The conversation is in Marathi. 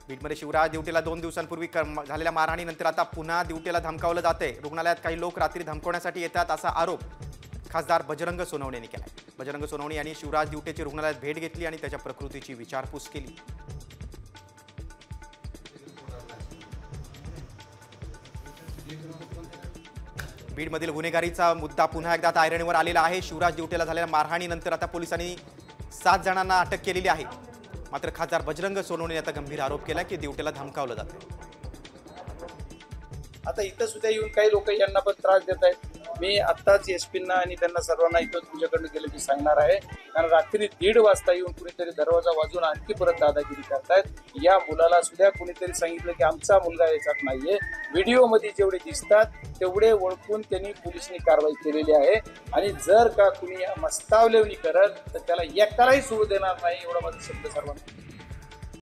बीडमध्ये शिवराज ड्युटीला 2 दिवसांपूर्वी झालेल्या मारहाणीनंतर आता पुन्हा ड्युटीला धमकावलं जाते। रुग्णालयात काही लोक रात्री धमकवण्यासाठी येतात असा आरोप खासदार बजरंग सोनवणे यांनी केला। बजरंग सोनवणे यांनी शिवराज ड्युटीची रुग्णालयात भेट घेतली आणि त्याच्या प्रकृतीची विचारपूस केली। बीडमधील गुन्हेगारीचा मुद्दा पुन्हा एकदा ऐरणीवर आलेला आहे। शिवराज ड्युटीला झालेल्या मारहाणीनंतर आता पोलिसांनी 7 जणांना अटक केलेली आहे। मात्र खासदार बजरंग सोनवणे आता गंभीर आरोप केला की ड्युटीला धमकावलं जातं। आता इथं सुद्धा येऊन काही लोक यांना पण त्रास देत आहेत। मी आत्ताच एसपींना आणि त्यांना सर्वांना इथं तुमच्याकडनं गेलं की सांगणार आहे, कारण रात्री 1:30 वाजता येऊन कुणीतरी दरवाजा वाजून आणखी परत दादागिरी करतायत। या मुलाला सुद्धा कुणीतरी सांगितलं की आमचा मुलगा याच्यात नाहीये। व्हिडिओमध्ये जेवढे दिसतात तेवढे ओळखून त्यांनी पोलिसांनी कारवाई केलेली आहे आणि जर का कुणी मस्तावलेवणी करत तर त्याला एकालाही सोडू देणार नाही, एवढा माझा शब्द सर्वांना